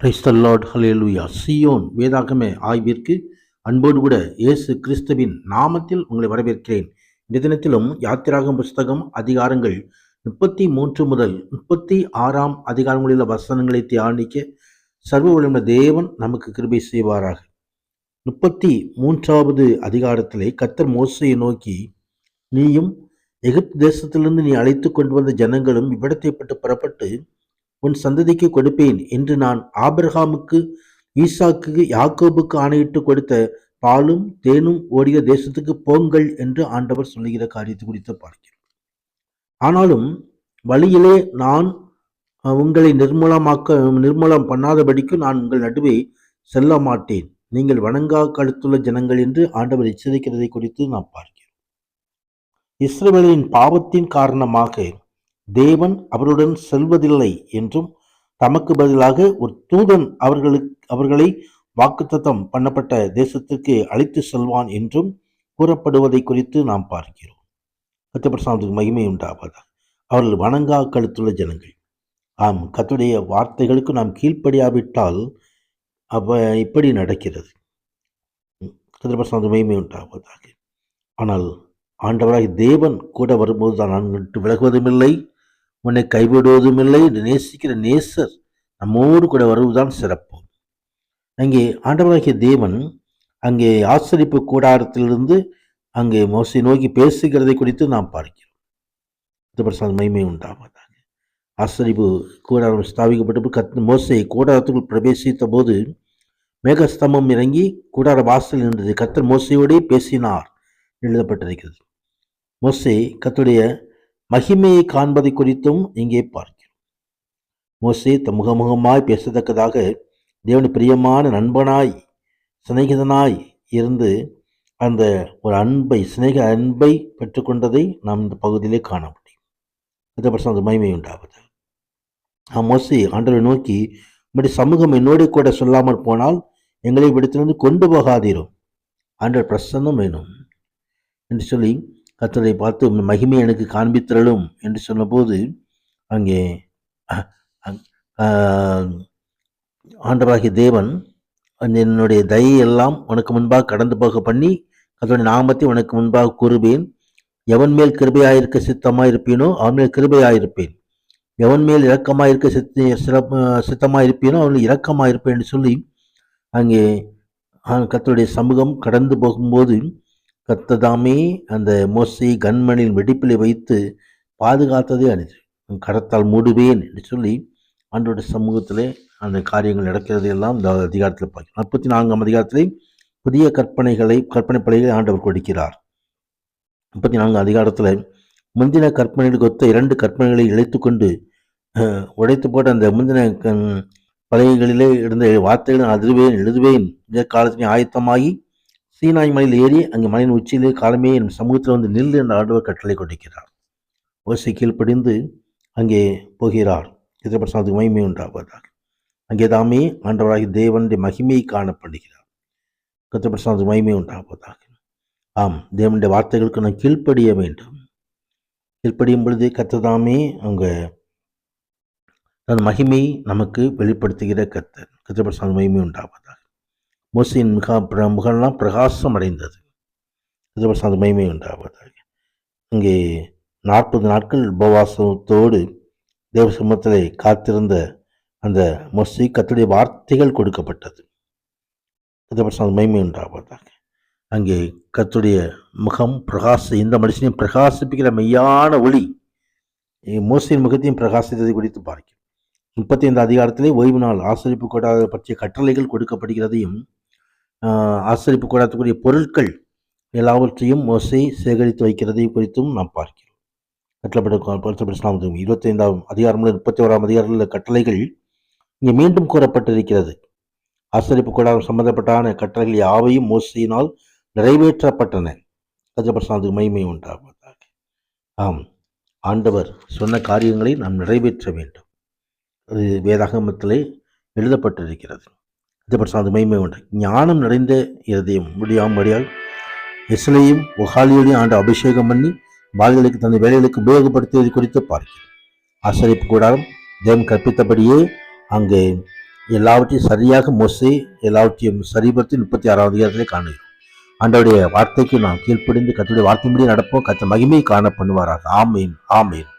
Praise the Lord, ஹல்லேலூயா. சீயோன் வேதாகம ஆய்விற்கு அன்போடு கூட இயேசு கிறிஸ்துவின் நாமத்தில் உங்களை வரவேற்கிறேன். இந்த தினத்திலும் யாத்திராகம புஸ்தகம் அதிகாரங்கள் 33 முதல் 36 அதிகாரங்களில் வசனங்களை தியானிக்க சர்வ வல்லமை தேவன் நமக்கு கிருபை செய்வாராக. 33வது அதிகாரத்திலே கர்த்தர் மோசேயை நோக்கி, நீயும் எகிப்து தேசத்திலிருந்து நீ அழைத்து கொண்டு வந்த ஜனங்களும் இவ்விடத்தை பட்டு புறப்பட்டு உன் சந்ததிக்கு கொடுப்பேன் என்று நான் ஆபிரகாமுக்கு, ஈசாக்கு, யாக்கோபுக்கு ஆணையிட்டு கொடுத்த பாலும் தேனும் ஓடிய தேசத்துக்கு போங்கள் என்று ஆண்டவர் சொல்லுகிற காரியத்தை குறித்து பார்க்கிறோம். ஆனாலும் வழியிலே நான் உங்களை நிர்மூலம் பண்ணாதபடிக்கு நான் உங்கள் நடுவே செல்ல மாட்டேன், நீங்கள் வணங்கா கழுத்துள்ள ஜனங்கள் என்று ஆண்டவர் எச்சரிக்கிறதை குறித்து நாம் பார்க்கிறோம். இஸ்ரவேலின் பாவத்தின் காரணமாக தேவன் அவருடன் செல்வதில்லை என்றும், தமக்கு பதிலாக ஒரு தூதன் அவர்களை வாக்குத்தத்தம் பண்ணப்பட்ட தேசத்திற்கு அழைத்து செல்வான் என்றும் கூறப்படுவதை குறித்து நாம் பார்க்கிறோம். கர்த்தருக்கு மகிமை உண்டாவதாக. அவர்கள் வணங்கா கழுத்துள்ள ஜனங்கள். ஆம், கர்த்தருடைய வார்த்தைகளுக்கு நாம் கீழ்ப்படியாவிட்டால் இப்படி நடக்கிறது. கர்த்தருக்கு மகிமை உண்டாவதாக. ஆனால் ஆண்டவராக தேவன் கூட வரும்போது தான் நான் விட்டு விலகுவதும் இல்லை, உன்னை கைவிடுவதும் இல்லை என்று நேசிக்கிற நேசர் நம்மோடு கூட வருவதுதான் சிறப்பு. அங்கே ஆண்டவராகிய தேவன் அங்கே ஆசரிப்பு கூடாரத்திலிருந்து அங்கே மோசை நோக்கி பேசுகிறதை குறித்து நாம் பார்க்கிறோம். மகிமை உண்டாவதாக. ஆசரிப்பு கூடாரம் ஸ்தாபிக்கப்பட்ட மோசை கூடாரத்துக்குள் பிரவேசித்த போது மேகஸ்தம்பம் இறங்கி கூடார வாசல் நின்றது. கர்த்தர் மோசையோடே பேசினார் எழுதப்பட்டிருக்கிறது. மோசே கர்த்தருடைய மகிமையை காண்பதை குறித்தும் இங்கே பார்க்கிறோம். மோசே முகமுகமாய் பேசத்தக்கதாக தேவனுடைய பிரியமான நண்பனாய் சிநேகிதனாய் இருந்து அந்த ஒரு அன்பை பெற்றுக்கொண்டதை நாம் இந்த பகுதியிலே காண முடியும். அந்த மகிமை உண்டாவது. மோசே ஆண்டவரை நோக்கி, உம்முடைய சமூகம் என்னோட கூட சொல்லாமல் போனால் எங்களை விடுத்திலிருந்து கொண்டு போகாதீரும், ஆண்டவர் பிரசன்னம் வேணும் என்று சொல்லி கர்த்தரை பார்த்து மகிமை எனக்கு காண்பித்தரலும் என்று சொன்னபோது அங்கே ஆண்டவராகிய தேவன் என்னுடைய தயையெல்லாம் உனக்கு முன்பாக கடந்து போக பண்ணி கர்த்தருடைய நாமத்தை உனக்கு முன்பாக கூறுவேன், எவன் மேல் கிருபையாயிருக்க சித்தமாயிருப்பேனோ அவன் மேல் கிருபையாயிருப்பேன், எவன் மேல் இரக்கமாயிருக்க சித்தமாயிருப்பேனோ அவன் இரக்கமாயிருப்பேன் என்று சொல்லி அங்கே கர்த்தருடைய சமூகம் கடந்து போகும்போது கர்த்ததாமே அந்த மோசை கண்மணியின் வெடிப்பிலை வைத்து பாதுகாத்ததே அணிது. கரத்தால் மூடுவேன் என்று சொல்லி ஆண்டோட சமூகத்திலே அந்த காரியங்கள் நடக்கிறது எல்லாம் இந்த அதிகாரத்தில் பார்க்கிறோம். 34ஆம் அதிகாரத்திலே புதிய கற்பனை பலகைகளை ஆண்டவர் கொடுக்கிறார். 34 அதிகாரத்தில் முந்தின கற்பனைகளுக்கு ஒத்த 2 கற்பனைகளை இழைத்து கொண்டு உடைத்து போட்டு அந்த முந்தின பலகைகளிலே இருந்த வார்த்தைகளை அதிர்வேன் எழுதுவேன், இந்த காலத்திலே ஆயத்தமாகி சீனாய் மலையில் ஏறி அங்கே மலையின் உச்சியிலே காலமே என் சமூகத்தில் வந்து நில் என்ற ஆண்டவர் கட்டளை கொடுக்கிறார். ஓசை கீழ்ப்படிந்து அங்கே போகிறார். கர்த்தருக்கு மகிமை உண்டாவதாக. அங்கே தாமே ஆண்டவராகி தேவனுடைய மகிமையை காணப்படுகிறார். கர்த்தருக்கு மகிமை உண்டாவதாக. ஆம், தேவனுடைய வார்த்தைகளுக்கு நாம் கீழ்ப்படிய வேண்டும். கீழ்ப்படியும் பொழுது கர்த்தர் அவங்க தன் மகிமை நமக்கு வெளிப்படுத்துகிற கர்த்தர். கர்த்தர் மகிமை உண்டாவதாக. மோசையின் முகம்லாம் பிரகாசம் அடைந்தது. கர்த்தர் மகிமை உண்டாவதாக. இங்கே 40 நாட்கள் உபவாசத்தோடு தேவ சமூகத்திலே காத்திருந்த அந்த மோசே கர்த்தருடைய வார்த்தைகள் கொடுக்கப்பட்டது. கர்த்தர் மகிமை உண்டாவதாக. அங்கே கர்த்தருடைய முகம் இந்த மனுஷனையும் பிரகாசிப்பிக்கிற மெய்யான ஒளி மோசையின் முகத்தையும் பிரகாசித்ததை குறித்து பார்க்கிறோம். 35 அதிகாரத்திலே ஓய்வு நாள் ஆசரிப்பு கூடாத பற்றிய கட்டளைகள் கொடுக்கப்படுகிறதையும் ஆசரிப்பு கூடாதக்கூடிய பொருட்கள் எல்லாவற்றையும் மோசே சேகரித்து வைக்கிறதையும் குறித்தும் நாம் பார்க்கிறோம். கட்டளப்பட்ட 25 அதிகாரம் 31 அதிகாரத்தில் கட்டளைகள் இங்கே மீண்டும் கூறப்பட்டிருக்கிறது. ஆசரிப்பு கூடாத சம்பந்தப்பட்டான கட்டளைகள் யாவையும் மோசையினால் நிறைவேற்றப்பட்டன. கர்த்தருடைய மகிமை உண்டாவதாக. ஆம், ஆண்டவர் சொன்ன காரியங்களை நாம் நிறைவேற்ற வேண்டும். அது வேதாகமத்திலே எழுதப்பட்டிருக்கிறது. கர்த்தருடைய மகிமை உண்டு. ஞானம் நிறைந்த இருதயம் முடியாமடியால் எஸ்லையும் ஒகாலியோடையும் ஆண்டு அபிஷேகம் பண்ணி பாலிகளுக்கு தனது வேலைகளுக்கு உபயோகப்படுத்துவதை குறித்து பார்க்கிறோம். ஆசரிப்பு கூடாரம் தேவன் கற்பித்தபடியே அங்கே எல்லாவற்றையும் சரியாக மோசே எல்லாவற்றையும் சரிபடுத்தி 36 அதிகாரத்திலே காணுகிறோம். ஆண்டவருடைய வார்த்தைக்கு நாம் கீழ்ப்படிந்து கர்த்தருடைய வார்த்தையின்படி நடப்போம். கர்த்தர் மகிமை காண பண்ணுவாராக. ஆமேன், ஆமேன்.